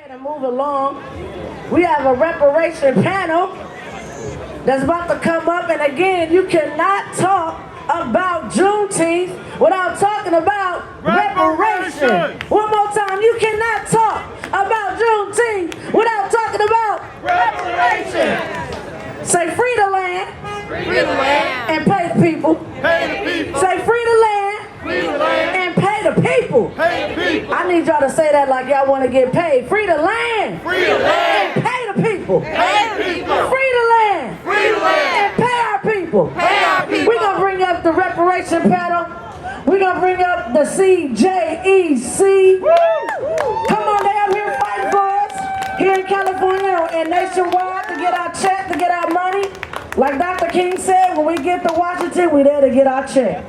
To move along, we have a reparation panel that's about to come up, and again, you cannot talk about Juneteenth without talking about reparations. One more time, you cannot talk about Juneteenth without talking about reparations. Say free the land, and pay the people. Say free the land, and pay the people. I need y'all to say that like y'all want to get paid. Free the land, and pay the people. Free the land, and pay our people. We're going to bring up the reparation panel. We're going to bring up the CJEC. Come on, they up here fighting for us here in California and nationwide to get our check, to get our money. Like Dr. King said, when we get to Washington, we're there to get our check.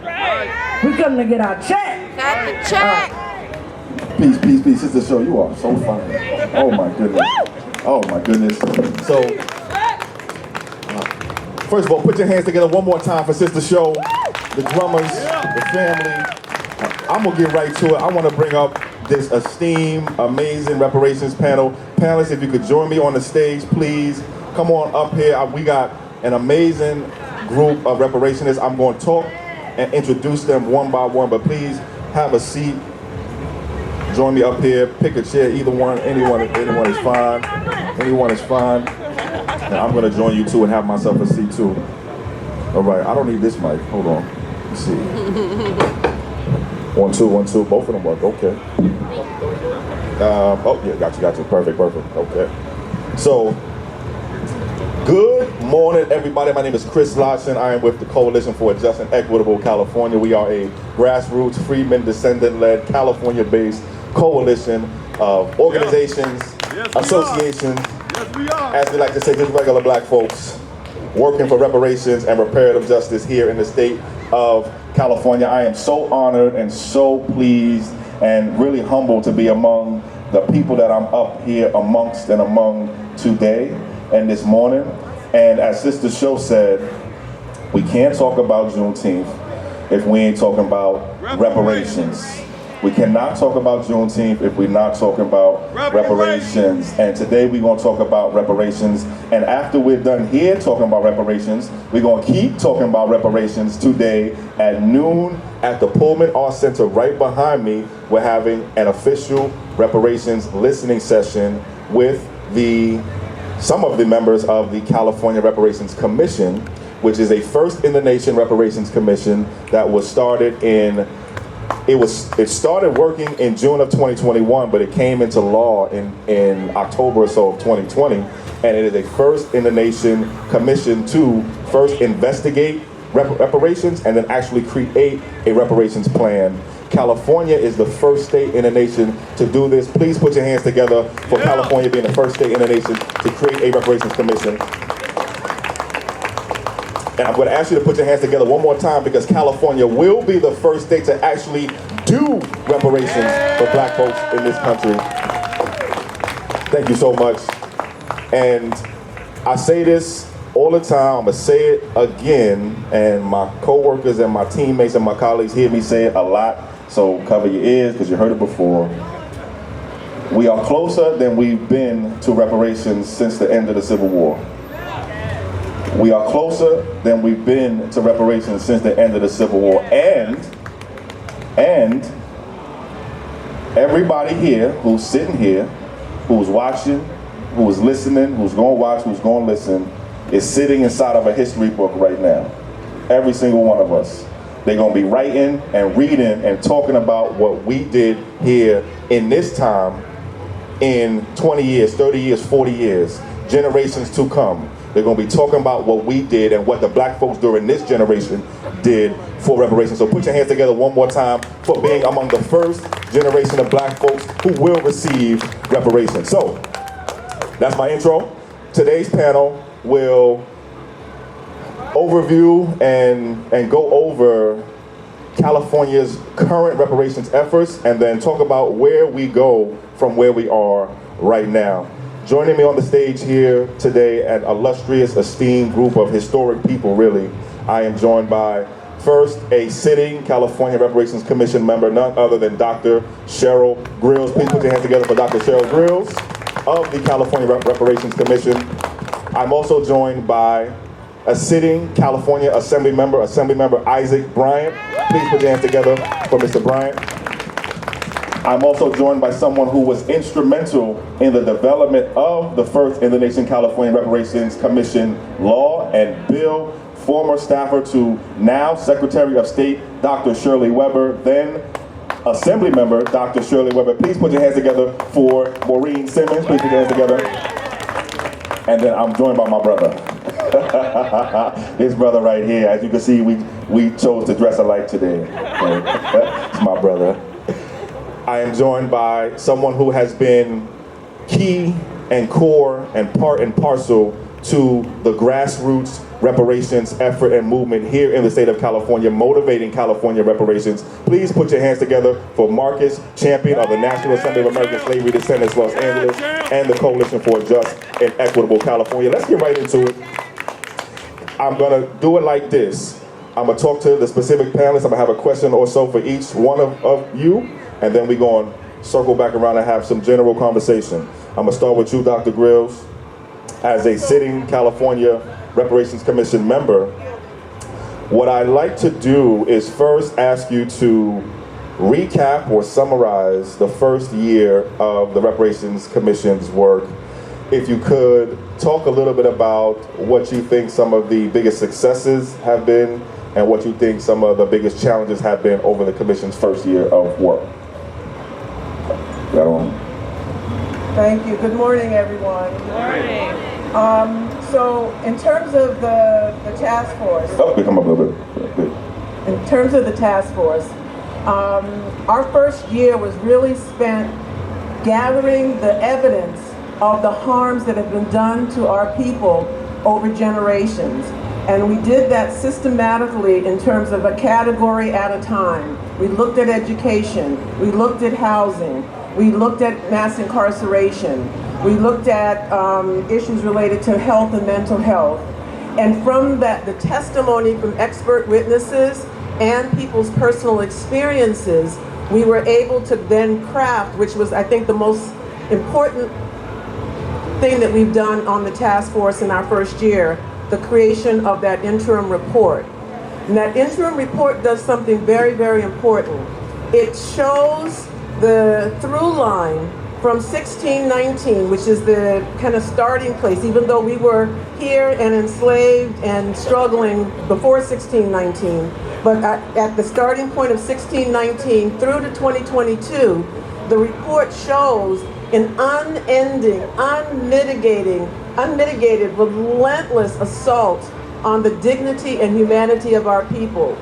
We come to get our check. Got the check. Peace, peace, peace. Sister Show, you are so funny. Oh my goodness. Oh my goodness. So, first of all, put your hands together one more time for Sister Show, the drummers, the family. I'm gonna get right to it. I want to bring up this esteemed, amazing reparations panel. Panelists, if you could join me on the stage, please. Come on up here. We got an amazing group of reparationists. I'm going to talk and introduce them one by one, but please have a seat. Join me up here. Pick a chair. Either one, anyone is fine. Anyone is fine. Now I'm going to join you too and have myself a seat too. All right. I don't need this mic. Hold on. Let's see. 1, 2, 1, 2. Both of them work. Okay. Oh yeah, got you. Perfect. Okay. So. Good morning, everybody. My name is Chris Lawson. I am with the Coalition for a Just and Equitable California. We are a grassroots, freedmen, descendant-led, California-based coalition of organizations, associations, as we like to say, just regular black folks, working for reparations and reparative justice here in the state of California. I am so honored and so pleased and really humbled to be among the people that I'm up here amongst and among today and this morning. And as Sister Show said, we can't talk about Juneteenth if we ain't talking about reparations. We cannot talk about Juneteenth if we're not talking about reparations. And today we're going to talk about reparations. And after we're done here talking about reparations, we're going to keep talking about reparations today at noon at the Pullman Art Center right behind me. We're having an official reparations listening session with some of the members of the California Reparations Commission, which is a first-in-the-nation reparations commission that was started it started working in June of 2021, but it came into law in October or so of 2020, and it is a first-in-the-nation commission to first investigate reparations and then actually create a reparations plan. California is the first state in the nation to do this. Please put your hands together for California being the first state in the nation to create a reparations commission. And I'm going to ask you to put your hands together one more time because California will be the first state to actually do reparations for black folks in this country. Thank you so much. And I say this all the time, I'm going to say it again, and my co-workers and my teammates and my colleagues hear me say it a lot, so cover your ears because you heard it before. We are closer than we've been to reparations since the end of the Civil War. We are closer than we've been to reparations since the end of the Civil War. And everybody here who's sitting here, who's watching, who's listening, who's going to watch, who's going to listen, is sitting inside of a history book right now. Every single one of us. They're going to be writing and reading and talking about what we did here in this time in 20 years, 30 years, 40 years, generations to come. They're going to be talking about what we did and what the black folks during this generation did for reparations. So put your hands together one more time for being among the first generation of black folks who will receive reparations. So that's my intro. Today's panel will overview and go over California's current reparations efforts and then talk about where we go from where we are right now. Joining me on the stage here today, an illustrious, esteemed group of historic people, really. I am joined by, first, a sitting California Reparations Commission member, none other than Dr. Cheryl Grills. Please put your hands together for Dr. Cheryl Grills. of the California Reparations Commission. I'm also joined by a sitting California Assembly member, Isaac Bryant. Please put your hands together for Mr. Bryant. I'm also joined by someone who was instrumental in the development of the first in the nation California Reparations Commission law and bill, former staffer to now Secretary of State, Dr. Shirley Weber, then Assembly member, Dr. Shirley Weber. Please put your hands together for Maureen Simmons. Please put your hands together. And then I'm joined by my brother. This brother right here. As you can see, we chose to dress alike today. It's my brother. I am joined by someone who has been key and core and part and parcel to the grassroots reparations effort and movement here in the state of California, motivating California reparations. Please put your hands together for Marcus, champion of the National Assembly of American Slavery Descendants, Los Angeles, and the Coalition for a Just and Equitable California. Let's get right into it. I'm gonna do it like this. I'm gonna talk to the specific panelists. I'm gonna have a question or so for each one of you, and then we're gonna circle back around and have some general conversation. I'm gonna start with you, Dr. Grills. As a sitting California Reparations Commission member, what I'd like to do is first ask you to recap or summarize the first year of the Reparations Commission's work. If you could talk a little bit about what you think some of the biggest successes have been and what you think some of the biggest challenges have been over the Commission's first year of work. Got on. Thank you. Good morning, everyone. Good morning. So, in terms of the task force, Come up a little bit. in terms of the task force, our first year was really spent gathering the evidence of the harms that have been done to our people over generations. And we did that systematically in terms of a category at a time. We looked at education, we looked at housing, we looked at mass incarceration, we looked at issues related to health and mental health. And from that, the testimony from expert witnesses and people's personal experiences, we were able to then craft, which was, I think, the most important thing that we've done on the task force in our first year, the creation of that interim report. And that interim report does something very, very important. It shows the through line from 1619, which is the kind of starting place, even though we were here and enslaved and struggling before 1619, but at the starting point of 1619 through to 2022, the report shows an unending, unmitigated, relentless assault on the dignity and humanity of our people.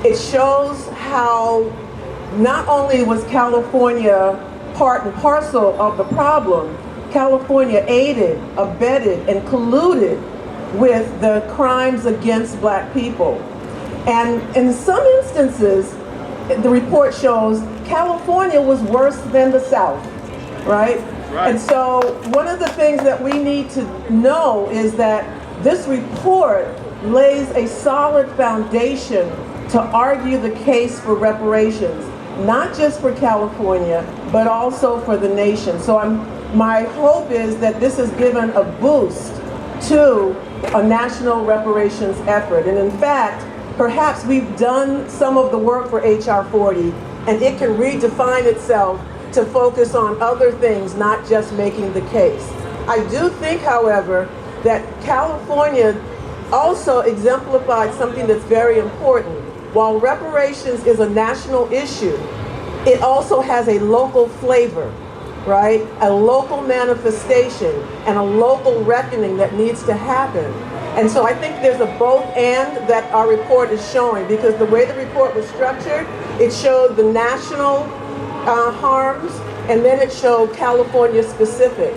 It shows how not only was California part and parcel of the problem, California aided, abetted, and colluded with the crimes against black people. And in some instances, the report shows California was worse than the South, right? And so one of the things that we need to know is that this report lays a solid foundation to argue the case for reparations, not just for California, but also for the nation. So my hope is that this has given a boost to a national reparations effort. And in fact, perhaps we've done some of the work for HR 40, and it can redefine itself to focus on other things, not just making the case. I do think, however, that California also exemplified something that's very important. While reparations is a national issue, it also has a local flavor, right? A local manifestation and a local reckoning that needs to happen. And so I think there's a both and that our report is showing, because the way the report was structured, it showed the national harms, and then it showed California specific.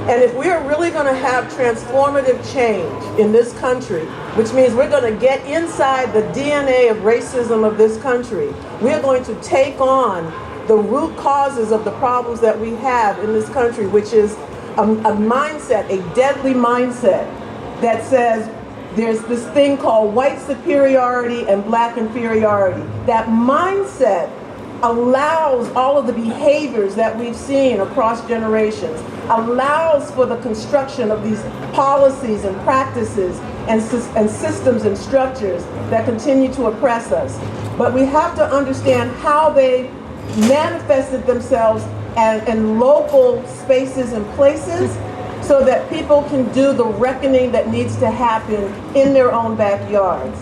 And if we are really going to have transformative change in this country, which means we're going to get inside the DNA of racism of this country, we are going to take on the root causes of the problems that we have in this country, which is a mindset, a deadly mindset that says there's this thing called white superiority and black inferiority. That mindset allows all of the behaviors that we've seen across generations, allows for the construction of these policies and practices and systems and structures that continue to oppress us. But we have to understand how they manifested themselves in local spaces and places so that people can do the reckoning that needs to happen in their own backyards.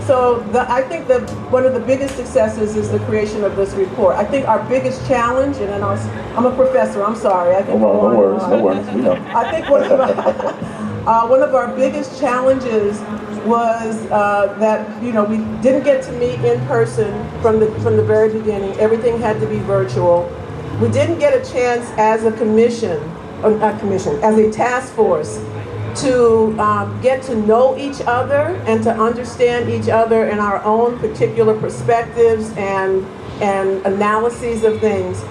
So I think that one of the biggest successes is the creation of this report. I think our biggest challenge, and then I'm a professor, I'm sorry. I can no worries, we know. I think one of our biggest challenges was that we didn't get to meet in person from the very beginning. Everything had to be virtual. We didn't get a chance as a as a task force to get to know each other and to understand each other in our own particular perspectives and analyses of things,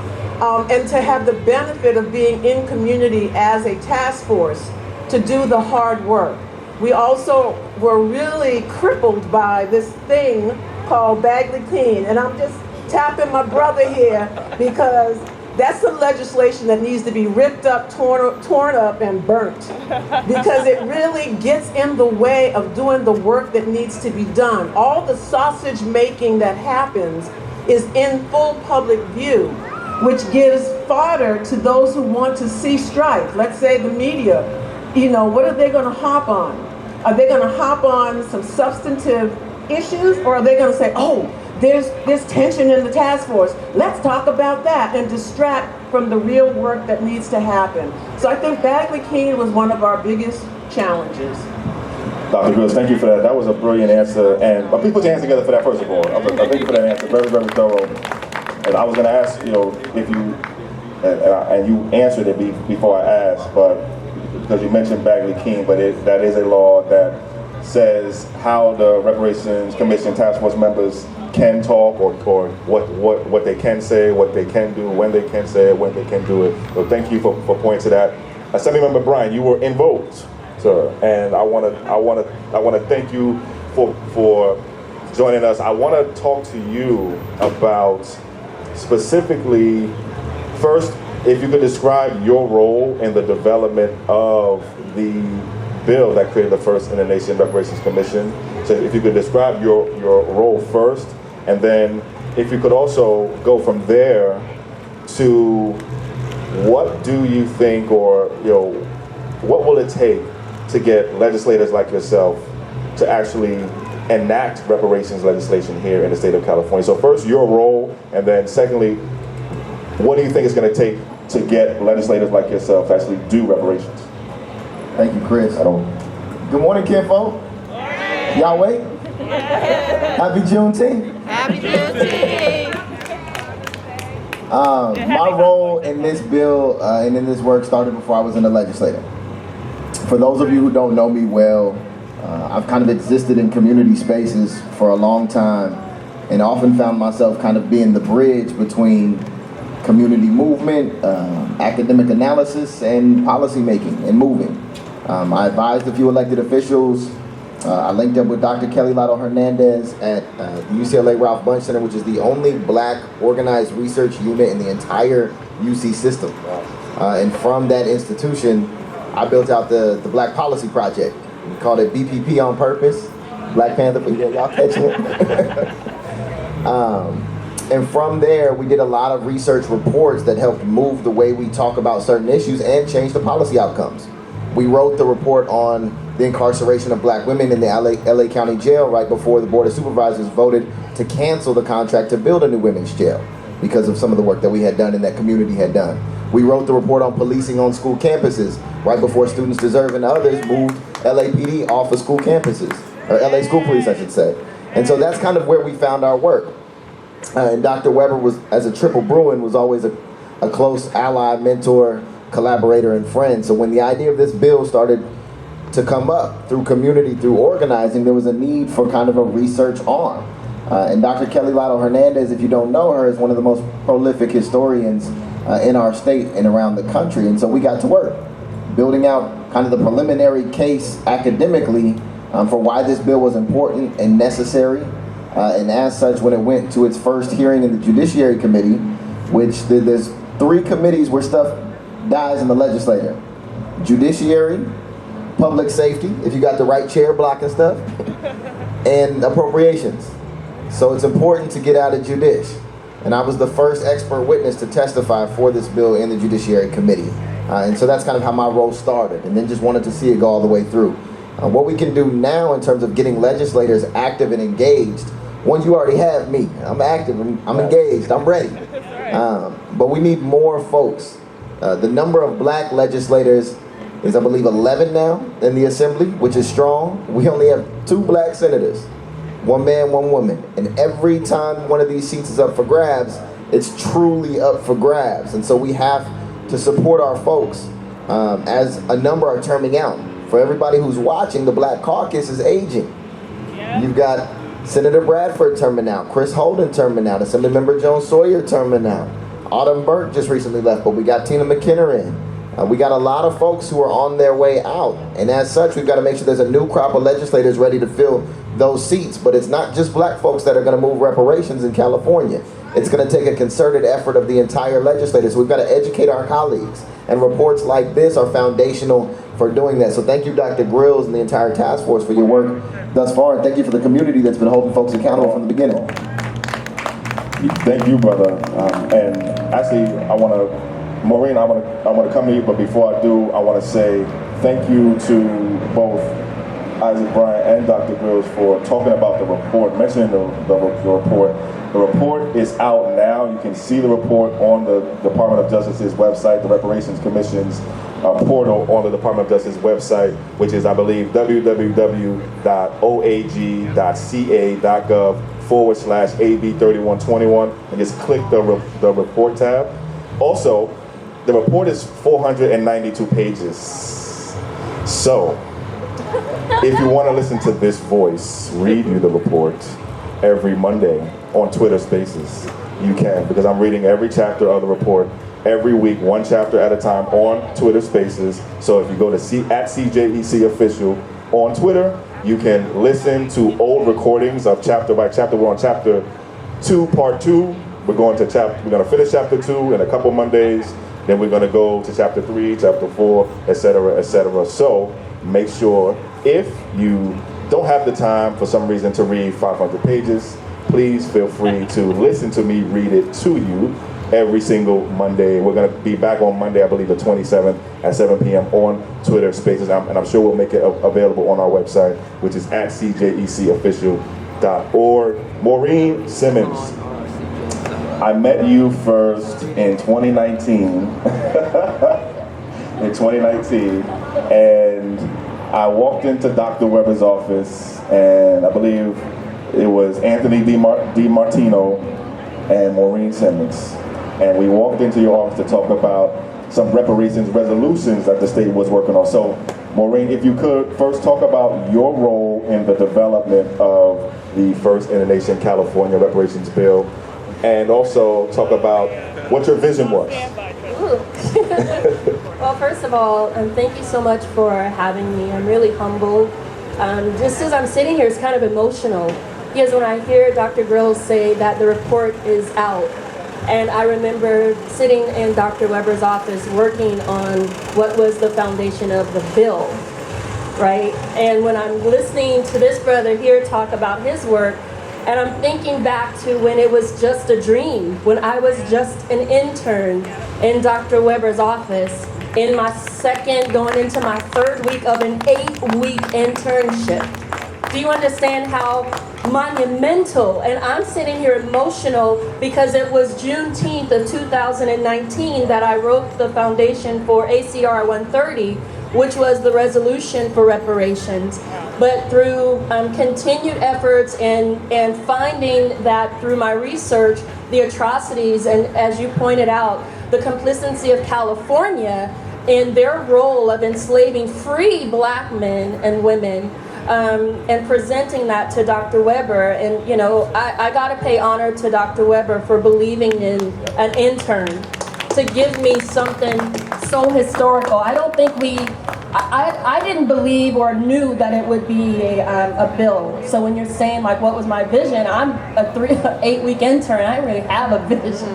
and to have the benefit of being in community as a task force to do the hard work. We also were really crippled by this thing called Bagley Keene, and I'm just tapping my brother here because that's the legislation that needs to be ripped up, torn up, and burnt, because it really gets in the way of doing the work that needs to be done. All the sausage making that happens is in full public view, which gives fodder to those who want to see strife. Let's say the media, what are they going to hop on? Are they going to hop on some substantive issues, or are they going to say, oh, there's tension in the task force, let's talk about that, and distract from the real work that needs to happen? So I think Bagley Keene was one of our biggest challenges. Dr. Grills, thank you for that. That was a brilliant answer, and please put your hands together for that first of all. Thank you for that answer, very, very thorough. And I was going to ask, if you, and you answered it before I asked, but because you mentioned Bagley Keene, but that is a law that says how the Reparations Commission task force members can talk, or what they can say, what they can do, when they can say it, when they can do it. So thank you for pointing to that. Assemblymember Bryan, you were invoked, sir, and I want to thank you for joining us. I want to talk to you about specifically, first, if you could describe your role in the development of the bill that created the first in-the-nation Reparations Commission. So if you could describe your role first, and then if you could also go from there to what do you think, or what will it take to get legislators like yourself to actually enact reparations legislation here in the state of California? So first, your role, and then secondly, what do you think it's going to take to get legislators like yourself to actually do reparations? Thank you, Chris. Good morning, kinfolk. Y'all wait? Happy Juneteenth. Happy Juneteenth. My role in this bill and in this work started before I was in the legislature. For those of you who don't know me well, I've kind of existed in community spaces for a long time, and often found myself kind of being the bridge between community movement, academic analysis, and policy making and moving. I advised a few elected officials. I linked up with Dr. Kelly Lotto Hernandez at the UCLA Ralph Bunche Center, which is the only black organized research unit in the entire UC system. And from that institution, I built out the Black Policy Project. We called it BPP on purpose. Black Panther, but yeah, y'all catching it? And from there, we did a lot of research reports that helped move the way we talk about certain issues and change the policy outcomes. We wrote the report on the incarceration of black women in the LA County Jail right before the Board of Supervisors voted to cancel the contract to build a new women's jail because of some of the work that we had done and that community had done. We wrote the report on policing on school campuses right before Students Deserve and others moved LAPD off of school campuses, or LA School Police, I should say. And so that's kind of where we found our work. And Dr. Weber was, as a triple Bruin, was always a close ally, mentor, collaborator, and friend. So when the idea of this bill started to come up through community, through organizing, there was a need for kind of a research arm. And Dr. Kelly Lotto Hernandez, if you don't know her, is one of the most prolific historians in our state and around the country. And so we got to work, building out kind of the preliminary case academically for why this bill was important and necessary. And as such, when it went to its first hearing in the Judiciary Committee, which there's 3 committees where stuff dies in the legislature: Judiciary, Public Safety, if you got the right chair blocking stuff, and Appropriations. So it's important to get out of Judish. And I was the first expert witness to testify for this bill in the Judiciary Committee. And so that's kind of how my role started, and then just wanted to see it go all the way through. What we can do now in terms of getting legislators active and engaged, one, you already have me. I'm active, I'm engaged, I'm ready. But we need more folks. The number of black legislators is, I believe, 11 now in the Assembly, which is strong. We only have 2 black senators, 1 man, 1 woman. And every time one of these seats is up for grabs, it's truly up for grabs. And so we have to support our folks as a number are terming out. For everybody who's watching, the Black Caucus is aging. Yeah. You've got Senator Bradford terming out, Chris Holden terming out, Assemblymember Joan Sawyer terming out. Autumn Burke just recently left, but we got Tina McKinnon in. We got a lot of folks who are on their way out. And as such, we've got to make sure there's a new crop of legislators ready to fill those seats. But it's not just black folks that are going to move reparations in California. It's going to take a concerted effort of the entire legislature. So we've got to educate our colleagues. And reports like this are foundational for doing that. So thank you, Dr. Grills and the entire task force for your work thus far. And thank you for the community that's been holding folks accountable from the beginning. Thank you, brother. And actually, Maureen, I want to come to you, but before I do, I want to say thank you to both Isaac Bryan and Dr. Grills for talking about the report, mentioning the report. The report is out now. You can see the report on the Department of Justice's website, the Reparations Commission's portal on the Department of Justice website, which is, I believe, www.oag.ca.gov/AB3121, and just click the report tab. Also, the report is 492 pages. So, if you want to listen to this voice read you the report every Monday on Twitter Spaces, you can, because I'm reading every chapter of the report every week, 1 chapter at a time on Twitter Spaces. So if you go to @CJEC Official on Twitter, you can listen to old recordings of chapter by chapter. We're on chapter 2, part 2. We're going to finish chapter 2 in a couple Mondays. Then we're going to go to chapter 3, chapter 4, etc., etc. So make sure, if you don't have the time for some reason to read 500 pages, please feel free to listen to me read it to you every single Monday. We're going to be back on Monday, I believe the 27th at 7 p.m. on Twitter Spaces, and I'm sure we'll make it available on our website, which is @CJECofficial.org. Maureen Simmons, I met you first in 2019. And I walked into Dr. Weber's office, and I believe it was Anthony DiMartino and Maureen Simmons. And we walked into your office to talk about some reparations resolutions that the state was working on. So, Maureen, if you could first talk about your role in the development of the first in the nation California reparations bill, and also talk about what your vision was. Well, first of all, thank you so much for having me. I'm really humbled. Just as I'm sitting here, it's kind of emotional, because when I hear Dr. Grills say that the report is out, and I remember sitting in Dr. Weber's office working on what was the foundation of the bill, right? And when I'm listening to this brother here talk about his work, and I'm thinking back to when it was just a dream, when I was just an intern in Dr. Weber's office, in my going into my 3rd week of an 8-week internship. Do you understand how monumental? And I'm sitting here emotional because it was Juneteenth of 2019 that I wrote the foundation for ACR 130, which was the resolution for reparations. But through continued efforts and finding that through my research, the atrocities, and as you pointed out, the complicity of California in their role of enslaving free black men and women, and presenting that to Dr. Weber. And you know, I gotta pay honor to Dr. Weber for believing in an intern to give me something so historical. I don't think we I didn't believe or knew that it would be a bill. So when you're saying like what was my vision, I'm a 8-week intern. I didn't really have a vision.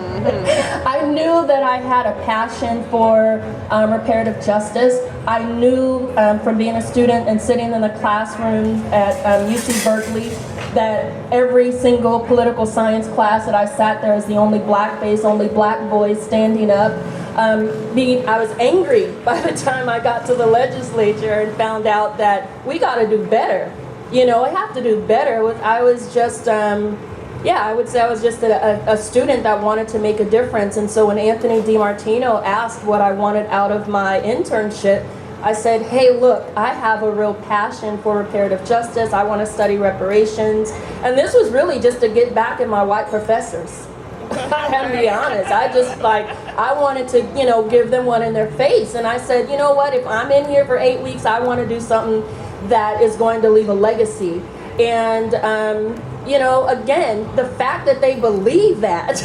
I knew that I had a passion for reparative justice. I knew from being a student and sitting in the classroom at UC Berkeley that every single political science class that I sat there as the only black face, only black voice standing up. I was angry by the time I got to the legislature and found out that we got to do better. You know, I have to do better. I was just, I would say I was just a student that wanted to make a difference. And so when Anthony DiMartino asked what I wanted out of my internship, I said, hey, look, I have a real passion for reparative justice. I want to study reparations. And this was really just to get back at my white professors. I have to be honest. I wanted to, give them one in their face. And I said, you know what, if I'm in here for 8 weeks, I want to do something that is going to leave a legacy. And, again, the fact that they believe that,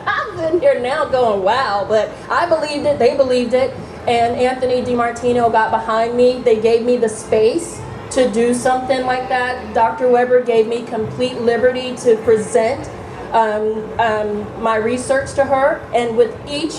I'm in here now going, wow, but I believed it, they believed it. And Anthony DiMartino got behind me. They gave me the space to do something like that. Dr. Weber gave me complete liberty to present my research to her, and with each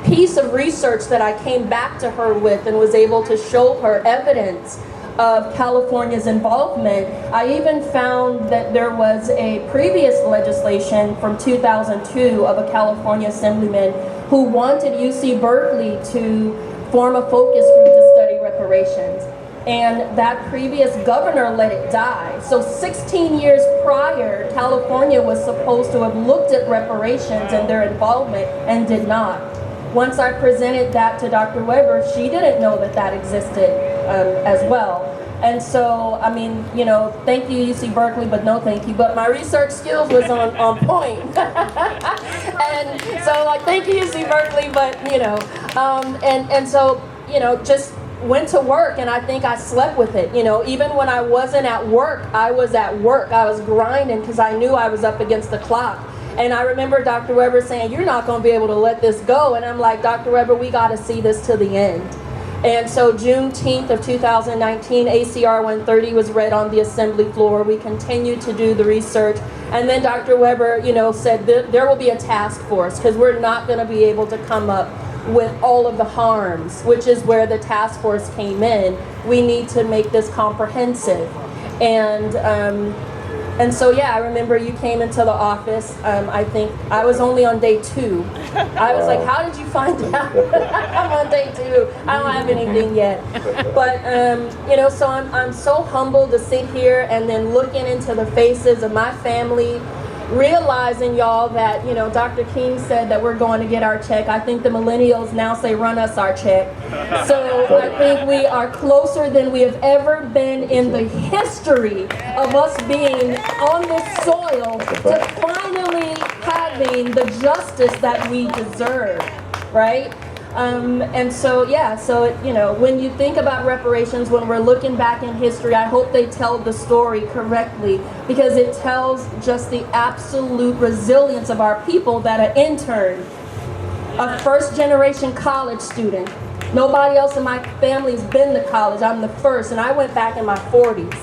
piece of research that I came back to her with and was able to show her evidence of California's involvement, I even found that there was a previous legislation from 2002 of a California assemblyman who wanted UC Berkeley to form a focus group to study reparations. And that previous governor let it die. So 16 years prior, California was supposed to have looked at reparations and their involvement and did not. Once I presented that to Dr. Weber, she didn't know that that existed as well. And so, thank you UC Berkeley, but no thank you. But my research skills was on point. And so, thank you UC Berkeley, but, just went to work, and I think I slept with it. Even when I wasn't at work, I was at work. I was grinding because I knew I was up against the clock. And I remember Dr. Weber saying, you're not going to be able to let this go. And I'm like, Dr. Weber, we got to see this to the end. And so Juneteenth of 2019, ACR 130 was read on the assembly floor. We continued to do the research. And then Dr. Weber, said there will be a task force because we're not going to be able to come up with all of the harms, which is where the task force came in. We need to make this comprehensive. And so, I remember you came into the office. I think I was only on day 2. I was like, how did you find out? I'm on day 2. I don't have anything yet. But, so I'm so humbled to sit here and then looking into the faces of my family, realizing, y'all, that, Dr. King said that we're going to get our check. I think the millennials now say, run us our check. So I think we are closer than we have ever been in the history of us being on this soil to finally having the justice that we deserve, right? And so, when you think about reparations, when we're looking back in history, I hope they tell the story correctly, because it tells just the absolute resilience of our people that an intern, a first-generation college student, nobody else in my family's been to college. I'm the first, and I went back in my 40s.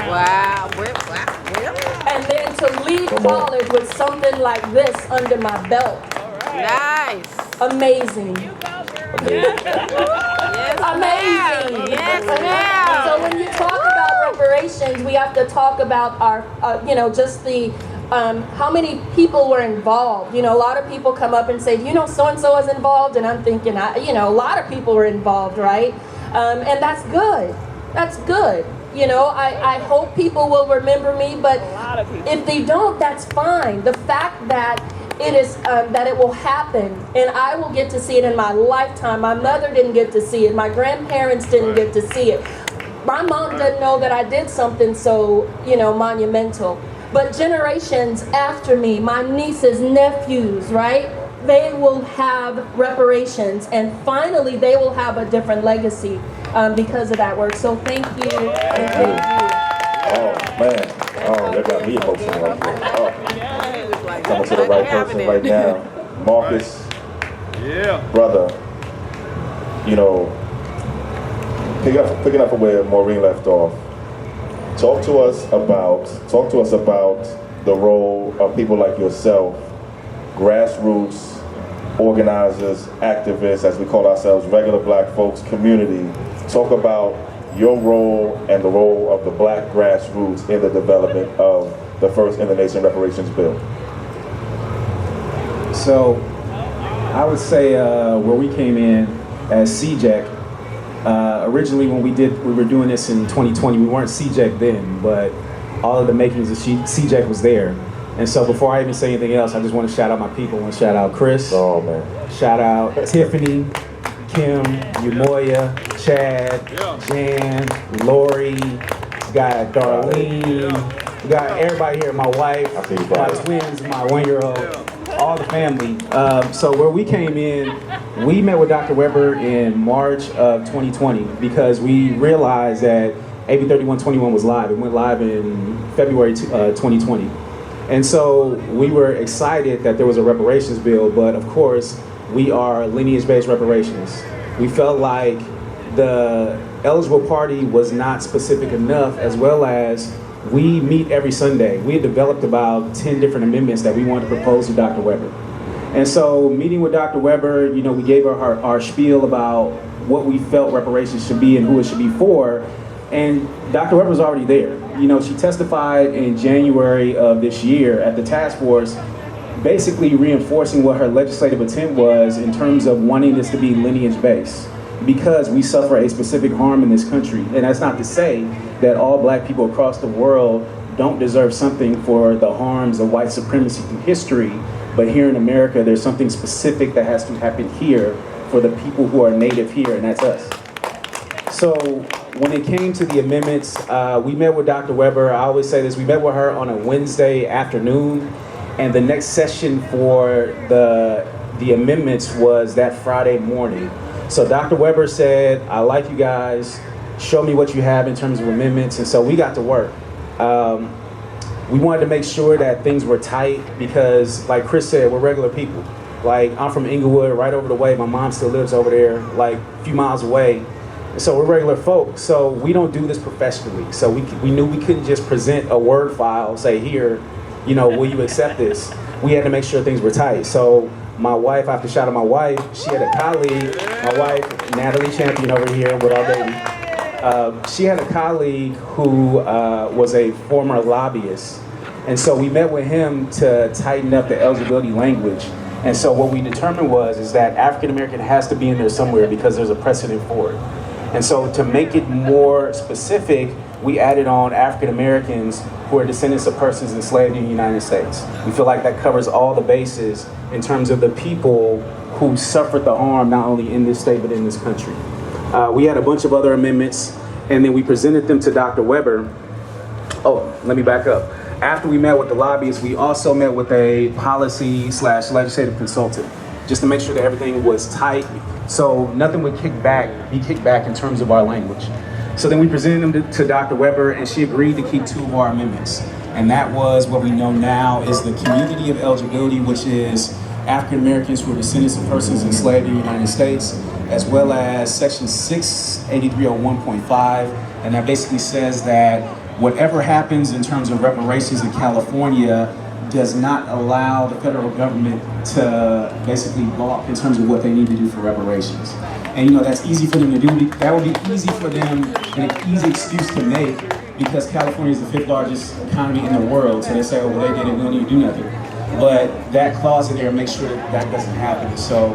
Wow. And then to leave college with something like this under my belt. Nice. Amazing. Yes, Amazing. Yes, ma'am. So when you talk about reparations, we have to talk about our, just the, how many people were involved. A lot of people come up and say, so-and-so was involved, and I'm thinking, a lot of people were involved, right? And that's good. That's good. I hope people will remember me, but if they don't, that's fine. The fact that it is that it will happen, and I will get to see it in my lifetime. My mother didn't get to see it. My grandparents didn't get to see it. My mom doesn't know that I did something so, monumental. But generations after me, my nieces, nephews, right? They will have reparations, and finally they will have a different legacy because of that work. So thank you. Thank you. Oh, man. Oh, that got me emotional right there. Oh. Coming to the right person right now. Marcus, brother, you know, picking up from where Maureen left off, talk to us about the role of people like yourself, grassroots organizers, activists, as we call ourselves, regular black folks, community. Talk about your role and the role of the black grassroots in the development of the first in the nation reparations bill. So I would say where we came in as CJEC, originally when we were doing this in 2020, we weren't CJEC then, but all of the makings of CJEC was there. And so before I even say anything else, I just want to shout out my people. I want to shout out Chris. Oh, man. Shout out Tiffany, Kim, Umoya, Chad, Jan, Lori, we got Darlene, we got everybody here, my wife, my twins, my 1-year-old, all the family. So where we came in, we met with Dr. Weber in March of 2020 because we realized that AB 3121 was live. It went live in February 2020. And so we were excited that there was a reparations bill, but of course, we are lineage-based reparations. We felt like the eligible party was not specific enough, as well as we meet every Sunday. We had developed about 10 different amendments that we wanted to propose to Dr. Weber. And so meeting with Dr. Weber, you know, we gave her our spiel about what we felt reparations should be and who it should be for. And Dr. Weber was already there. You know, she testified in January of this year at the task force, basically reinforcing what her legislative intent was in terms of wanting this to be lineage-based, because we suffer a specific harm in this country. And that's not to say that all black people across the world don't deserve something for the harms of white supremacy through history, but here in America, there's something specific that has to happen here for the people who are native here, and that's us. So when it came to the amendments, we met with Dr. Weber. I always say this, we met with her on a Wednesday afternoon, and the next session for the amendments was that Friday morning. So Dr. Weber said, I like you guys, show me what you have in terms of amendments, and so we got to work. We wanted to make sure that things were tight because, like Chris said, we're regular people. Like, I'm from Inglewood, right over the way. My mom still lives over there, like a few miles away. So we're regular folk, so we don't do this professionally. So we knew we couldn't just present a Word file, say, here, you know, will you accept this? We had to make sure things were tight. So my wife, I have to shout out my wife, she had a colleague, my wife, Natalie Champion over here with our baby. She had a colleague who was a former lobbyist. And so we met with him to tighten up the eligibility language. And so what we determined is that African American has to be in there somewhere because there's a precedent for it. And so to make it more specific, we added on African Americans who are descendants of persons enslaved in the United States. We feel like that covers all the bases in terms of the people who suffered the harm not only in this state but in this country. We had a bunch of other amendments, and then we presented them to Dr. Weber. Oh, let me back up. After we met with the lobbyists, we also met with a policy/legislative consultant, just to make sure that everything was tight, so nothing would be kicked back in terms of our language. So then we presented them to Dr. Weber, and she agreed to keep 2 of our amendments. And that was what we know now is the community of eligibility, which is African Americans who are descendants of persons enslaved in the United States, as well as section 68301.5, and that basically says that whatever happens in terms of reparations in California does not allow the federal government to basically balk in terms of what they need to do for reparations. And you know, that's easy for them to do. That would be easy for them and an easy excuse to make because California is the 5th largest economy in the world. So they say, oh, well, they did it, we don't need to do nothing. But that clause in there makes sure that that doesn't happen. So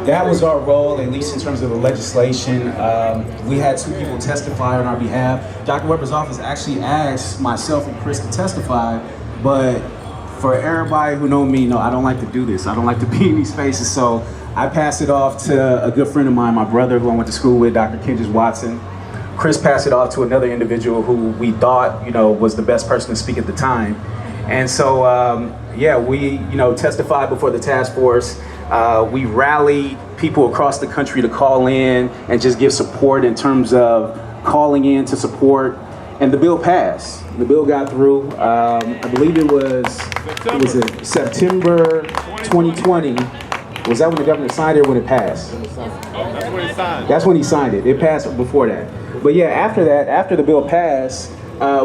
that was our role, at least in terms of the legislation. We had 2 people testify on our behalf. Dr. Weber's office actually asked myself and Chris to testify, but for everybody who know me, I don't like to do this. I don't like to be in these spaces, so I passed it off to a good friend of mine, my brother, who I went to school with, Dr. Kendrick Watson. Chris passed it off to another individual who we thought, was the best person to speak at the time. And so, we, testified before the task force. We rallied people across the country to call in and just give support in terms of calling in to support. And the bill passed. The bill got through. I believe it was September 2020. Was that when the governor signed it or when it passed? That's when he signed. That's when he signed it. It passed before that. But yeah, after that, after the bill passed,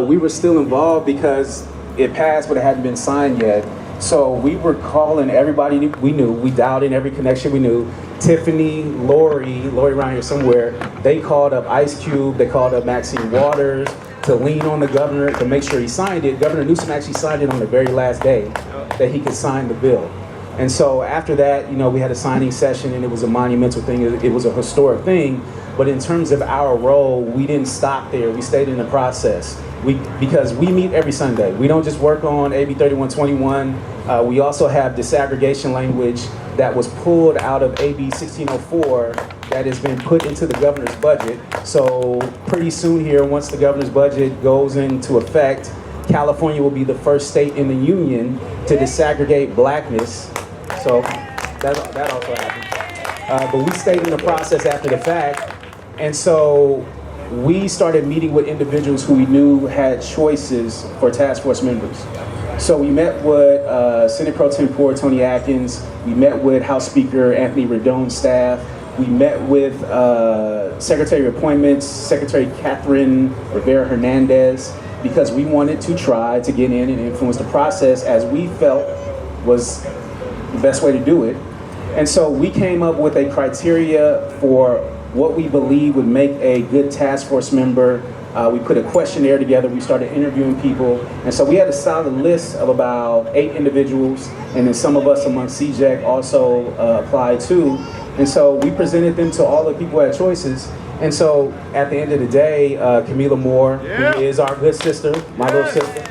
we were still involved because it passed, but it hadn't been signed yet. So we were calling everybody we knew. We dialed in every connection we knew. Tiffany, Lori around here somewhere, they called up Ice Cube, they called up Maxine Waters to lean on the governor to make sure he signed it. Governor Newsom actually signed it on the very last day that he could sign the bill. And so after that, we had a signing session and it was a monumental thing. It was a historic thing. But in terms of our role, we didn't stop there. We stayed in the process. Because we meet every Sunday. We don't just work on AB 3121. We also have disaggregation language that was pulled out of AB 1604 that has been put into the governor's budget. So pretty soon here, once the governor's budget goes into effect, California will be the first state in the union to disaggregate blackness. So that also happened. But we stayed in the process after the fact. And so we started meeting with individuals who we knew had choices for task force members. So we met with Senate Pro Tempore Tony Atkins. We met with House Speaker Anthony Rendone's staff. We met with Secretary of Appointments, Secretary Catherine Rivera Hernandez, because we wanted to try to get in and influence the process as we felt was the best way to do it. And so we came up with a criteria for what we believe would make a good task force member. We put a questionnaire together. We started interviewing people. And so we had a solid list of about 8 individuals. And then some of us among CJEC also applied too. And so we presented them to all the people who had choices. And so at the end of the day, Camila Moore, who is our good sister, my little sister,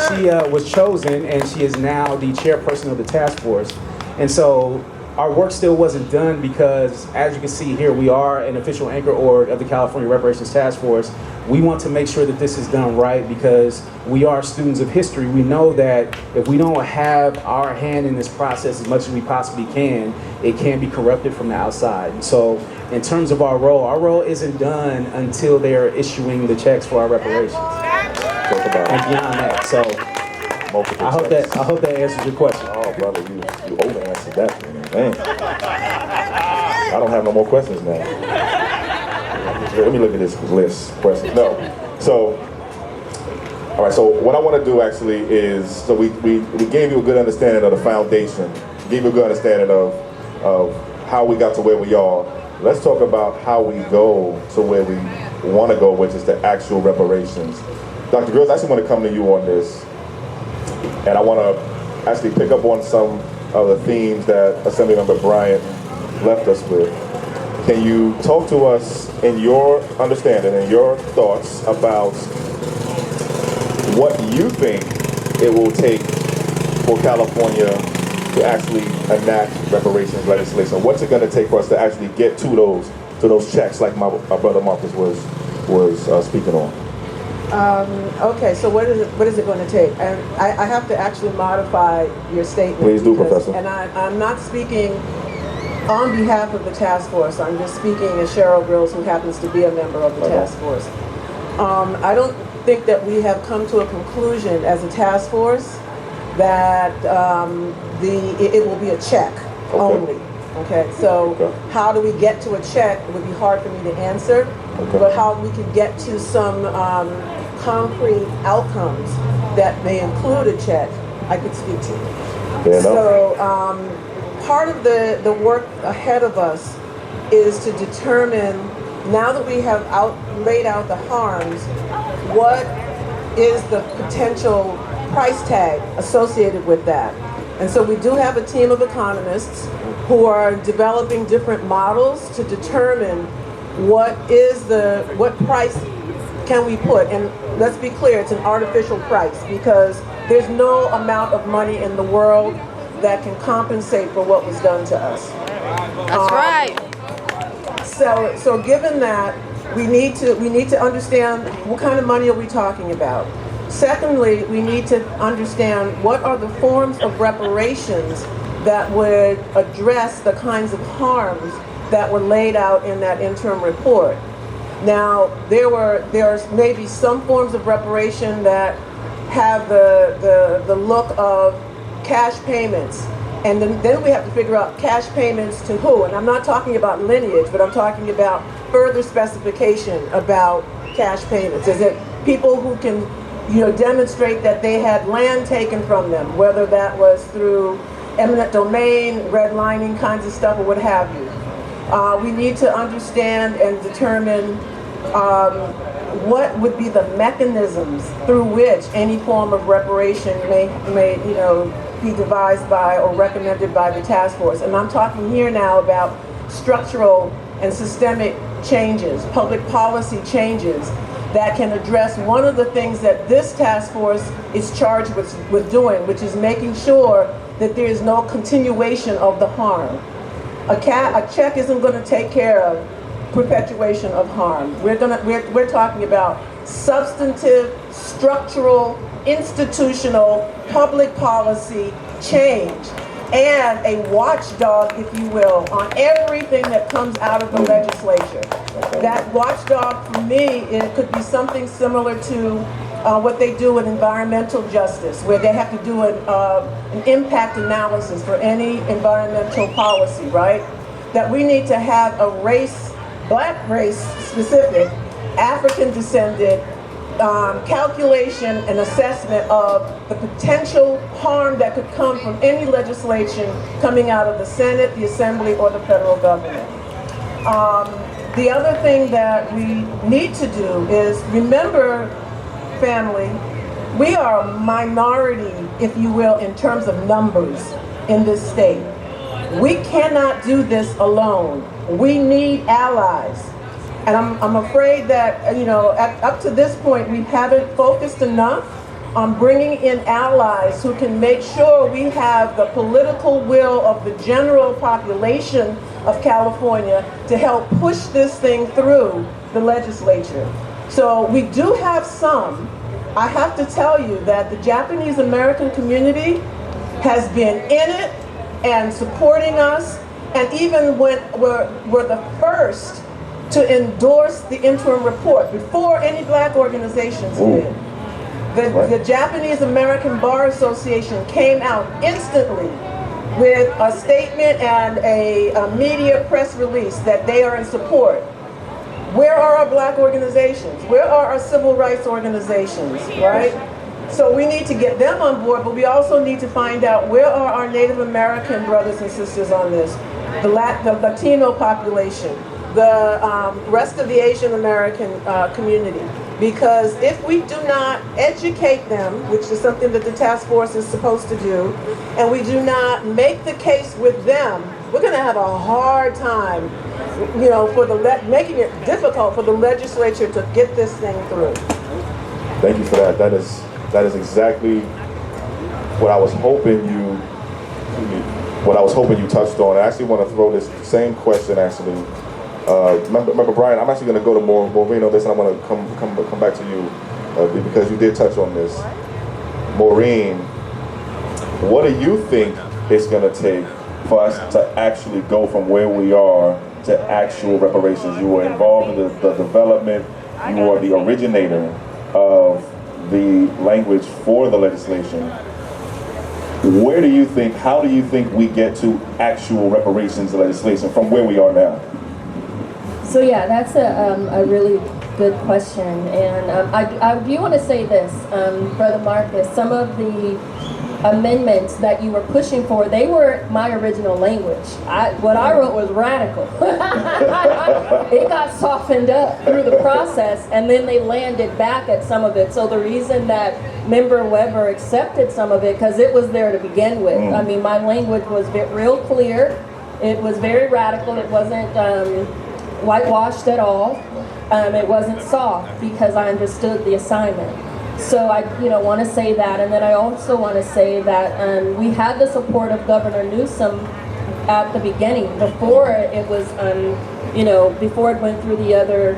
she was chosen and she is now the chairperson of the task force. And so our work still wasn't done because, as you can see here, we are an official anchor org of the California Reparations Task Force. We want to make sure that this is done right because we are students of history. We know that if we don't have our hand in this process as much as we possibly can, it can be corrupted from the outside. And so in terms of our role isn't done until they're issuing the checks for our reparations. And beyond that, so I hope that answers your question. Oh, brother, you over-answered that thing. Dang. I don't have no more questions now. Let me look at this list of questions. No. So, all right, so what I want to do actually is, so we gave you a good understanding of the foundation, gave you a good understanding of how we got to where we are. Let's talk about how we go to where we want to go, which is the actual reparations. Dr. Grills, I actually want to come to you on this. And I want to actually pick up on some of the themes that Assemblymember Bryant left us with. Can you talk to us in your understanding and your thoughts about what you think it will take for California to actually enact reparations legislation? What's it going to take for us to actually get to those checks like my brother Marcus was speaking on? Okay, so what is it going to take? And I have to actually modify your statement. Please do, Professor. And I'm not speaking on behalf of the task force. I'm just speaking as Cheryl Grills, who happens to be a member of the task force. I don't think that we have come to a conclusion as a task force that it will be a check only. Okay, so how do we get to a check? It would be hard for me to answer, but how we could get to some concrete outcomes that may include a check, I could speak to. So part of the work ahead of us is to determine, now that we have laid out the harms, what is the potential price tag associated with that. And so we do have a team of economists who are developing different models to determine what price can we put. And let's be clear, it's an artificial price because there's no amount of money in the world that can compensate for what was done to us. That's right. So given that, we need to understand what kind of money are we talking about. Secondly, we need to understand what are the forms of reparations that would address the kinds of harms that were laid out in that interim report. Now, there's maybe some forms of reparation that have the look of cash payments, And then we have to figure out cash payments to who. And I'm not talking about lineage, but I'm talking about further specification about cash payments. Is it people who can, demonstrate that they had land taken from them, whether that was through eminent domain, redlining kinds of stuff, or what have you. We need to understand and determine what would be the mechanisms through which any form of reparation may be devised by or recommended by the task force. And I'm talking here now about structural and systemic changes, public policy changes that can address one of the things that this task force is charged with doing, which is making sure that there is no continuation of the harm. A check isn't going to take care of perpetuation of harm. We're talking about substantive, structural, institutional, public policy change, and a watchdog, if you will, on everything that comes out of the legislature. That watchdog, for me, it could be something similar to what they do in environmental justice, where they have to do an impact analysis for any environmental policy, right? That we need to have a race, black race specific, African descended calculation and assessment of the potential harm that could come from any legislation coming out of the Senate, the Assembly, or the federal government. The other thing that we need to do is remember, family, we are a minority, if you will, in terms of numbers in this state. We cannot do this alone. We need allies. And I'm afraid that, up to this point, we haven't focused enough on bringing in allies who can make sure we have the political will of the general population of California to help push this thing through the legislature. So we do have some. I have to tell you that the Japanese American community has been in it and supporting us, and even were the first to endorse the interim report before any black organizations did. The Japanese American Bar Association came out instantly with a statement and a media press release that they are in support. Where are our black organizations? Where are our civil rights organizations, right? So we need to get them on board, but we also need to find out where are our Native American brothers and sisters on this, the Latino population, the rest of the Asian American community. Because if we do not educate them, which is something that the task force is supposed to do, and we do not make the case with them, we're going to have a hard time, making it difficult for the legislature to get this thing through. Thank you for that. That is exactly what I was hoping you touched on. I actually want to throw this same question remember, Brian, I'm actually going to go to Maureen on this, and I want to come back to you because you did touch on this. Maureen, what do you think it's going to take for us to actually go from where we are to actual reparations? You were involved in the development, you were the originator of the language for the legislation. How do you think we get to actual reparations legislation from where we are now? So yeah, that's a really good question, and I do want to say this, Brother Marcus. Some of the amendments that you were pushing for, they were my original language. What I wrote was radical. It got softened up through the process, and then they landed back at some of it. So the reason that Member Weber accepted some of it, because it was there to begin with. I mean, my language was real clear. It was very radical. It wasn't whitewashed at all. It wasn't soft, because I understood the assignment. So I want to say that, and then I also want to say that we had the support of Governor Newsom at the beginning, before it was, before it went through the other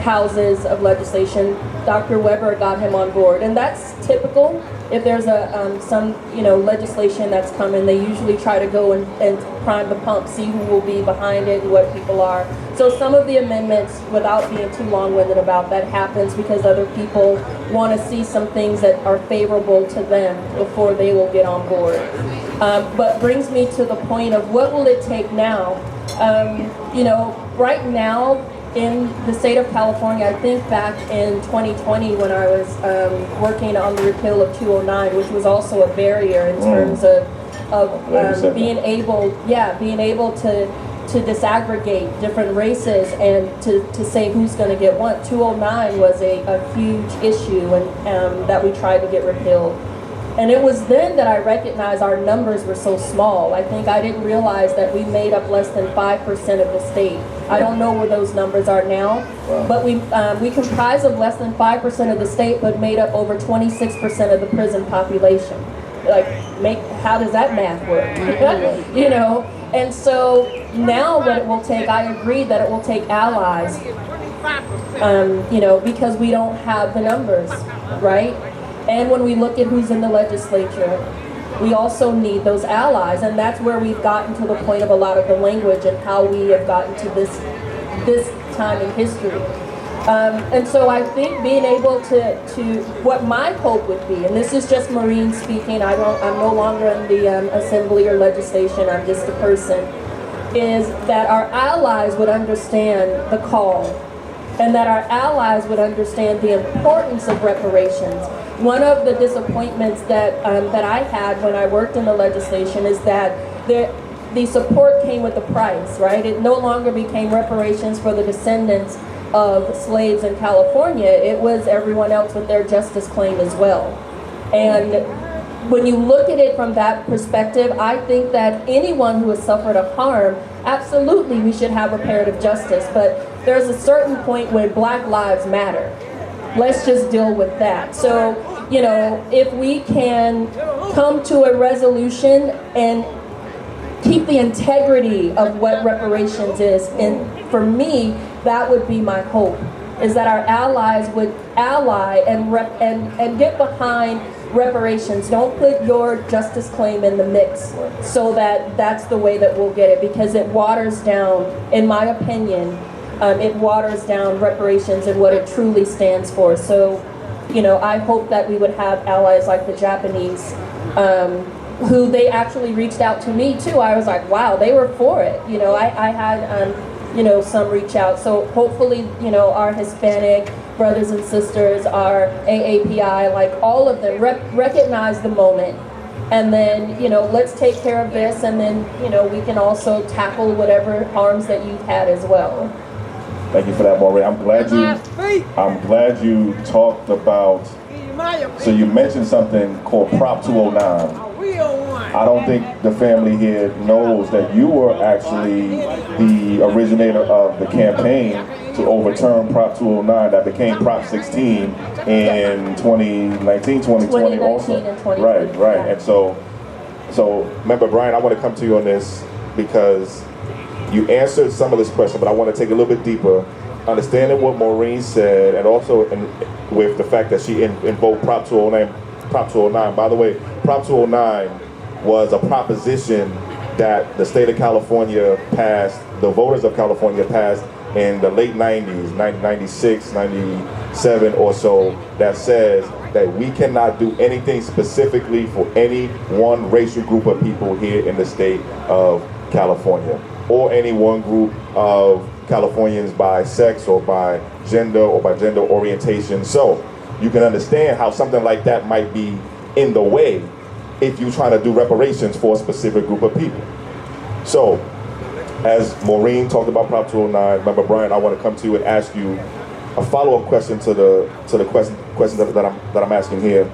houses of legislation. Dr. Weber got him on board, and that's typical if there's some legislation that's coming, they usually try to go and prime the pump, see who will be behind it and what people are. So some of the amendments, without being too long-winded about that, happens because other people want to see some things that are favorable to them before they will get on board. But brings me to the point of what will it take now? Right now, in the state of California, I think back in 2020 when I was working on the repeal of 209, which was also a barrier in terms of being able to disaggregate different races and to say who's going to get what. 209 was a huge issue and that we tried to get repealed. And it was then that I recognized our numbers were so small. I think I didn't realize that we made up less than 5% of the state. I don't know where those numbers are now, but we comprise of less than 5% of the state, but made up over 26% of the prison population. How does that math work? And so now what it will take, I agree that it will take allies, because we don't have the numbers, right? And when we look at who's in the legislature, we also need those allies, and that's where we've gotten to the point of a lot of the language and how we have gotten to this time in history. And so I think being able to what my hope would be, and this is just Maureen speaking, I'm no longer in the assembly or legislation, I'm just a person, is that our allies would understand the call, and that our allies would understand the importance of reparations. One of the disappointments that I had when I worked in the legislation is that the support came with the price, right? It no longer became reparations for the descendants of slaves in California. It was everyone else with their justice claim as well. And when you look at it from that perspective, I think that anyone who has suffered a harm, absolutely we should have reparative justice, but there's a certain point when Black lives matter. Let's just deal with that. So, if we can come to a resolution and keep the integrity of what reparations is, and for me, that would be my hope, is that our allies would ally and get behind reparations. Don't put your justice claim in the mix so that's the way that we'll get it, because it waters down, in my opinion, it waters down reparations and what it truly stands for. So, I hope that we would have allies like the Japanese, who they actually reached out to me too. I was like, wow, they were for it. I had, some reach out. So hopefully, our Hispanic brothers and sisters, our AAPI, like all of them, recognize the moment. And then, let's take care of this, and then, we can also tackle whatever harms that you've had as well. Thank you for that, Maureen. I'm glad you talked about, so you mentioned something called Prop 209. I don't think the family here knows that you were actually the originator of the campaign to overturn Prop 209 that became Prop 16 in 2019, 2020 also. And 2020. Right. And so remember, Brian, I want to come to you on this because you answered some of this question, but I want to take a little bit deeper, understanding what Maureen said, and also with the fact that she invoked Prop 209. By the way, Prop 209 was a proposition that the state of California passed, the voters of California passed in the late 90s, 96, 97 or so, that says that we cannot do anything specifically for any one racial group of people here in the state of California, or any one group of Californians by sex or by gender orientation. So you can understand how something like that might be in the way if you're trying to do reparations for a specific group of people. So, as Maureen talked about Prop 209, remember, Brian, I want to come to you and ask you a follow-up question to the question that I'm asking here.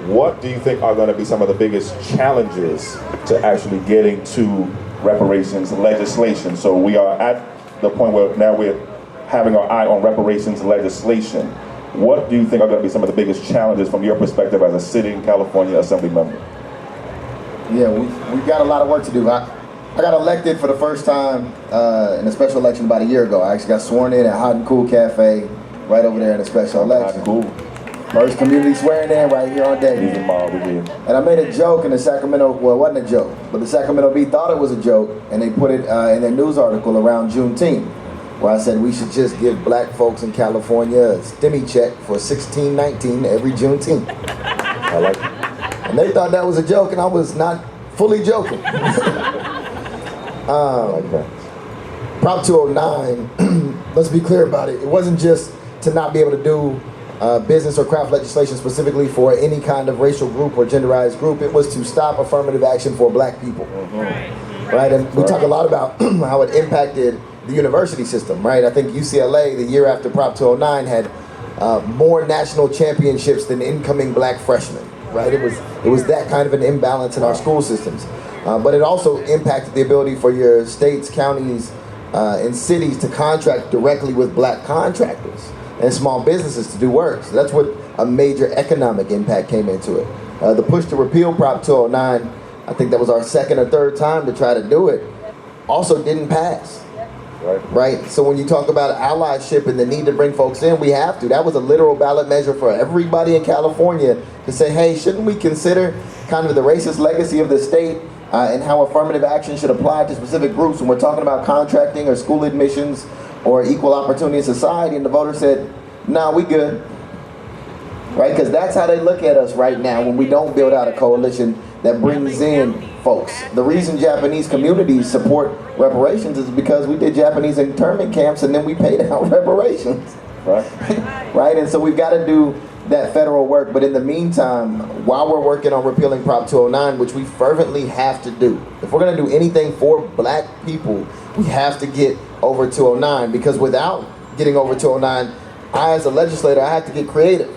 What do you think are going to be some of the biggest challenges to actually getting to reparations legislation? So we are at the point where now we're having our eye on reparations legislation. What do you think are going to be some of the biggest challenges from your perspective as a sitting California Assembly member? Yeah, we've got a lot of work to do. I got elected for the first time in a special election about a year ago. I actually got sworn in at Hot and Cool Cafe right over there in a special election. Hot and Cool. First community swearing in right here on day. Easy, Mom, we did. And I made a joke in the Sacramento, well, it wasn't a joke, but the Sacramento Bee thought it was a joke, and they put it in their news article around Juneteenth, where I said we should just give black folks in California a stimmy check for $16.19 every Juneteenth. I like it. And they thought that was a joke, and I was not fully joking. I like that. Prop 209, let's be clear about it. It wasn't just to not be able to do business or craft legislation specifically for any kind of racial group or genderized group. It was to stop affirmative action for black people. Right? And we talk a lot about how it impacted the university system, right? I think UCLA, the year after Prop 209, had more national championships than incoming black freshmen, right? It was that kind of an imbalance in our school systems. But it also impacted the ability for your states, counties, and cities to contract directly with black contractors and small businesses to do work. So that's what a major economic impact came into it. The push to repeal Prop 209, I think that was our second or third time to try to do it, also didn't pass. Right? So when you talk about allyship and the need to bring folks in, we have to. That was a literal ballot measure for everybody in California to say, hey, shouldn't we consider kind of the racist legacy of the state and how affirmative action should apply to specific groups when we're talking about contracting or school admissions or equal opportunity in society? And the voters said, nah, we good. Right? Because that's how they look at us right now when we don't build out a coalition that brings in folks. The reason Japanese communities support reparations is because we did Japanese internment camps and then we paid out reparations. Right? And so we've got to do that federal work. But in the meantime, while we're working on repealing Prop 209, which we fervently have to do, if we're going to do anything for black people, we have to get over 209, because without getting over 209, I as a legislator, I have to get creative.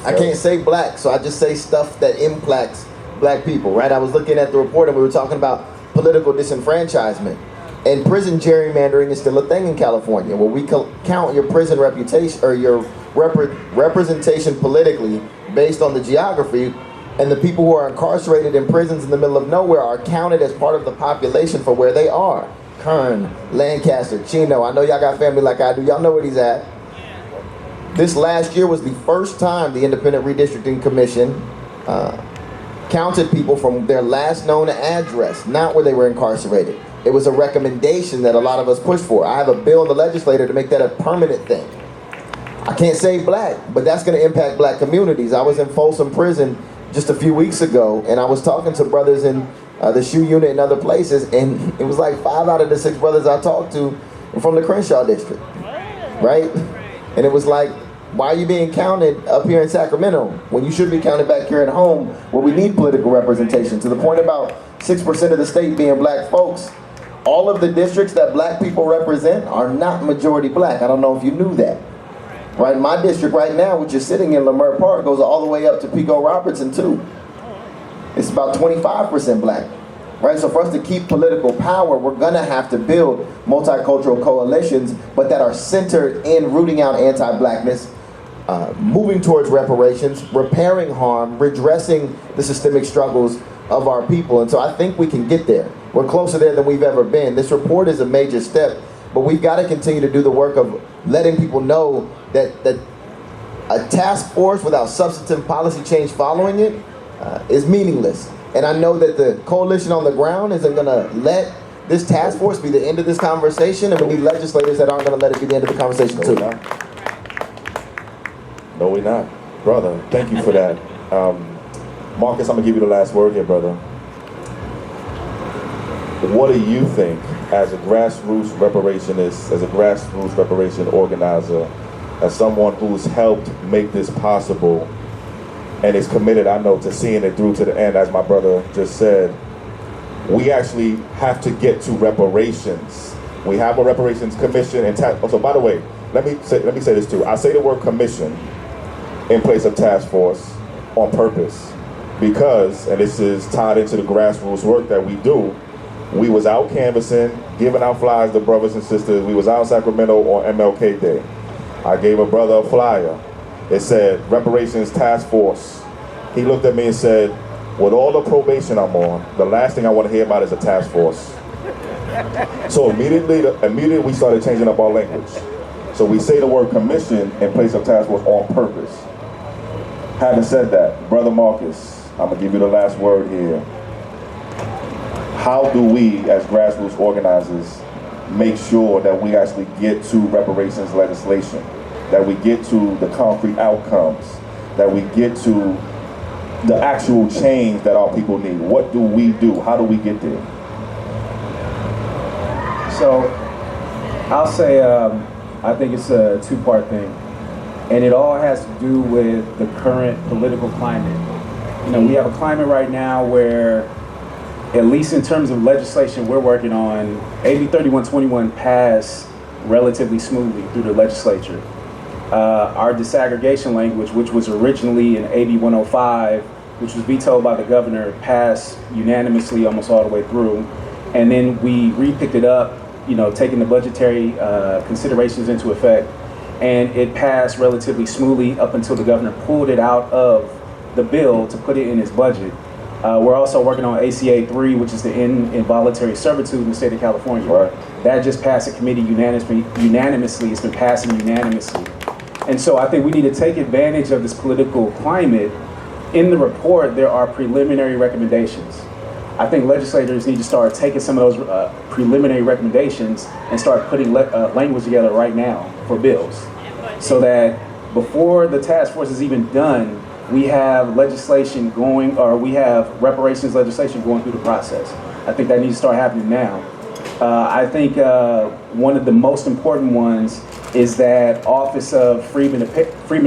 I can't say black, so I just say stuff that impacts black people, right? I was looking at the report and we were talking about political disenfranchisement. And prison gerrymandering is still a thing in California, where we count your prison reputation or your representation politically based on the geography, and the people who are incarcerated in prisons in the middle of nowhere are counted as part of the population for where they are. Kern, Lancaster, Chino, I know y'all got family like I do, y'all know where he's at. This last year was the first time the Independent Redistricting Commission counted people from their last known address, not where they were incarcerated. It was a recommendation that a lot of us pushed for. I have a bill in the legislature to make that a permanent thing. I can't say black, but that's going to impact black communities. I was in Folsom Prison just a few weeks ago, and I was talking to brothers in the SHU unit and other places, and it was like 5 out of the 6 brothers I talked to were from the Crenshaw district, right? And it was like, why are you being counted up here in Sacramento when you should be counted back here at home where we need political representation? To the point about 6% of the state being black folks, all of the districts that black people represent are not majority black. I don't know if you knew that. Right, my district right now, which is sitting in Leimert Park, goes all the way up to Pico Robertson too. It's about 25% black. Right, so for us to keep political power, we're gonna have to build multicultural coalitions, but that are centered in rooting out anti-blackness, moving towards reparations, repairing harm, redressing the systemic struggles of our people. And so I think we can get there. We're closer there than we've ever been. This report is a major step, but we've got to continue to do the work of letting people know that a task force without substantive policy change following it is meaningless. And I know that the coalition on the ground isn't going to let this task force be the end of this conversation, and we need legislators that aren't going to let it be the end of the conversation too. No, we're not. Brother, thank you for that. Marcus, I'm going to give you the last word here, brother. What do you think, as a grassroots reparationist, as a grassroots reparation organizer, as someone who's helped make this possible and is committed, I know, to seeing it through to the end, as my brother just said, we actually have to get to reparations. We have a reparations commission and so by the way, let me say this too. I say the word commission in place of task force on purpose, because, and this is tied into the grassroots work that we do, we was out canvassing, giving out flyers to brothers and sisters. We was out in Sacramento on MLK Day. I gave a brother a flyer. It said, Reparations Task Force. He looked at me and said, with all the probation I'm on, the last thing I want to hear about is a task force. So immediately we started changing up our language. So we say the word commission in place of task force on purpose. Having said that, Brother Marcus, I'm gonna give you the last word here. How do we, as grassroots organizers, make sure that we actually get to reparations legislation, that we get to the concrete outcomes, that we get to the actual change that our people need? What do we do? How do we get there? So, I'll say, I think it's a two-part thing. And it all has to do with the current political climate. You know, we have a climate right now where, at least in terms of legislation we're working on, AB 3121 passed relatively smoothly through the legislature. Our disaggregation language, which was originally in AB 105, which was vetoed by the governor, passed unanimously almost all the way through. And then we re-picked it up, you know, taking the budgetary considerations into effect. And it passed relatively smoothly up until the governor pulled it out of the bill to put it in his budget. We're also working on ACA 3, which is the involuntary servitude in the state of California. Right. That just passed the committee unanimously. It's been passing unanimously. And so I think we need to take advantage of this political climate. In the report, there are preliminary recommendations. I think legislators need to start taking some of those preliminary recommendations and start putting language together right now for bills, so that before the task force is even done, we have legislation going, or we have reparations legislation going through the process. I think that needs to start happening now. I think one of the most important ones is that Office of Freedmen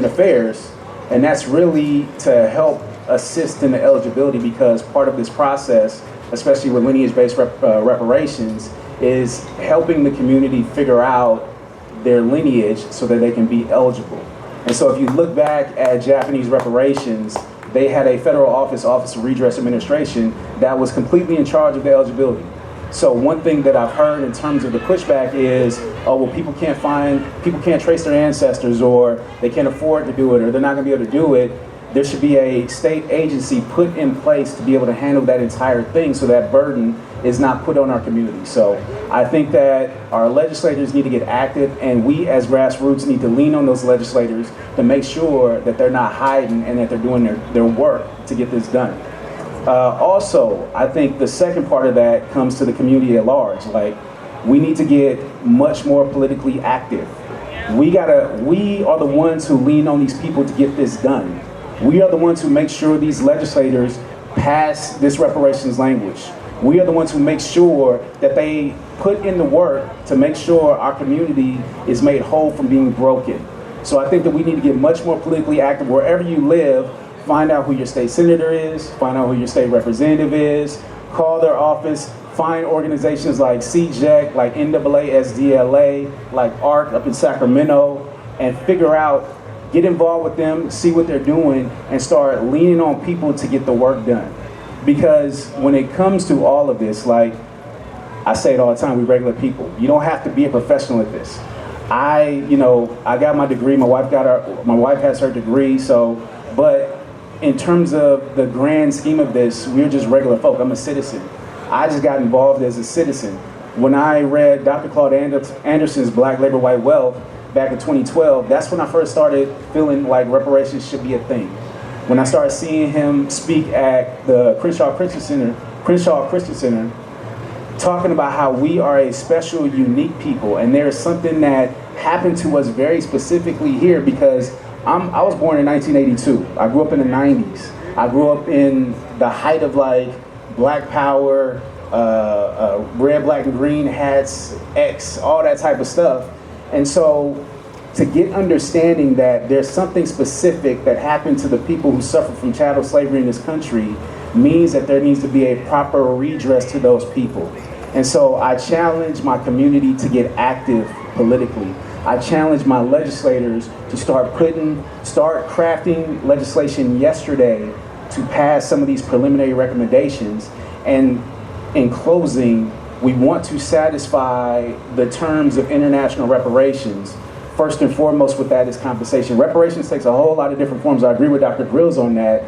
Affairs, and that's really to help assist in the eligibility, because part of this process, especially with lineage-based reparations, is helping the community figure out their lineage so that they can be eligible. And so if you look back at Japanese reparations, they had a federal office, Office of Redress Administration, that was completely in charge of the eligibility. So one thing that I've heard in terms of the pushback is, oh, well, people can't trace their ancestors, or they can't afford to do it, or they're not gonna be able to do it. There should be a state agency put in place to be able to handle that entire thing, so that burden is not put on our community. So I think that our legislators need to get active, and we as grassroots need to lean on those legislators to make sure that they're not hiding and that they're doing their work to get this done. Also, I think the second part of that comes to the community at large. Like, we need to get much more politically active. We are the ones who lean on these people to get this done. We are the ones who make sure these legislators pass this reparations language. We are the ones who make sure that they put in the work to make sure our community is made whole from being broken. So I think that we need to get much more politically active wherever you live. Find out who your state senator is, find out who your state representative is, call their office, find organizations like CJEC, like NAASDLA, like ARC up in Sacramento, and figure out, get involved with them, see what they're doing, and start leaning on people to get the work done. Because when it comes to all of this, like I say it all the time, we regular people, you don't have to be a professional at this. I got my degree, my wife has her degree, but in terms of the grand scheme of this, we're just regular folk. I'm a citizen. I just got involved as a citizen. When I read Dr. Claude Anderson's Black Labor, White Wealth back in 2012, that's when I first started feeling like reparations should be a thing. When I started seeing him speak at the Crenshaw Christian Center, talking about how we are a special, unique people, and there's something that happened to us very specifically here, because I was born in 1982. I grew up in the 90s. I grew up in the height of like Black Power, red, black, and green hats, X, all that type of stuff. And so to get understanding that there's something specific that happened to the people who suffered from chattel slavery in this country means that there needs to be a proper redress to those people. And so I challenge my community to get active politically. I challenge my legislators to start crafting legislation yesterday to pass some of these preliminary recommendations. And in closing, we want to satisfy the terms of international reparations. First and foremost with that is compensation. Reparations takes a whole lot of different forms. I agree with Dr. Grills on that.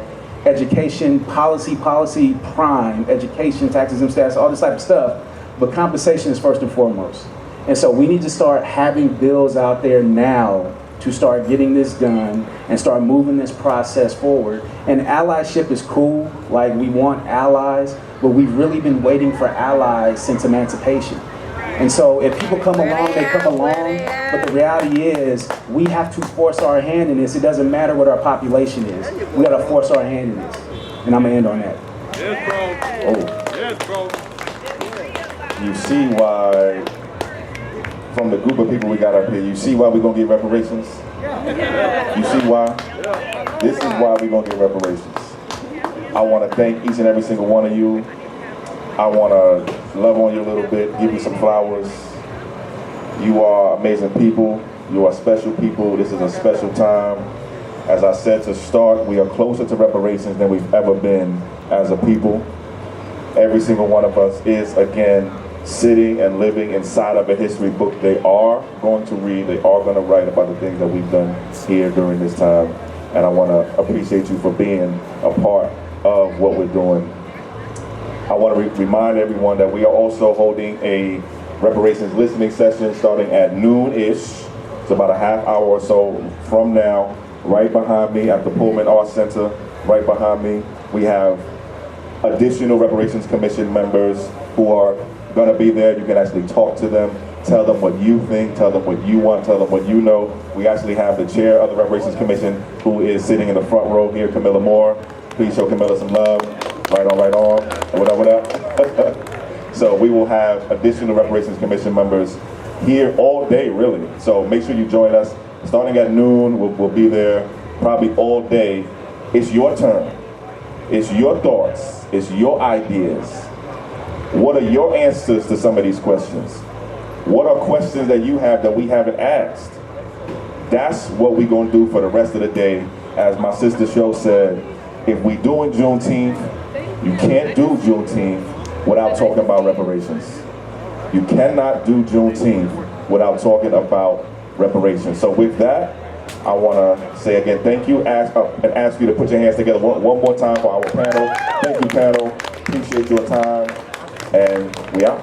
Education, policy, crime, education, taxes and stats, all this type of stuff. But compensation is first and foremost. And so we need to start having bills out there now to start getting this done. and start moving this process forward. And allyship is cool, like we want allies, but we've really been waiting for allies since emancipation. And so if people come along, they come along, but the reality is we have to force our hand in this. It doesn't matter what our population is. We gotta force our hand in this. And I'm gonna end on that. Yes, bro. Oh. Yes, bro. You see why, from the group of people we got up here, you see why we're gonna get reparations? You see why? This is why we're gonna get reparations. I wanna thank each and every single one of you. I wanna love on you a little bit, give you some flowers. You are amazing people. You are special people. This is a special time. As I said to start, we are closer to reparations than we've ever been as a people. Every single one of us is, again, sitting and living inside of a history book. They are going to read, they are going to write about the things that we've done here during this time. And I want to appreciate you for being a part of what we're doing. I want to remind everyone that we are also holding a reparations listening session starting at noon-ish. It's about a half hour or so from now. Right behind me at the Pullman Arts Center, right behind me, we have additional Reparations Commission members who are going to be there. You can actually talk to them, tell them what you think, tell them what you want, tell them what you know. We actually have the chair of the Reparations Commission who is sitting in the front row here, Camilla Moore. Please show Camilla some love. Right on, right on. What up, what up? So we will have additional Reparations Commission members here all day, really. So make sure you join us. Starting at noon, we'll be there probably all day. It's your turn. It's your thoughts. It's your ideas. What are your answers to some of these questions? What are questions that you have that we haven't asked? That's what we're going to do for the rest of the day. As my sister Show said, if we doing Juneteenth, you can't do Juneteenth without talking about reparations. You cannot do Juneteenth without talking about reparations. So with that, I want to say again, thank you, and ask you to put your hands together one more time for our panel. Thank you, panel. Appreciate your time, and we out.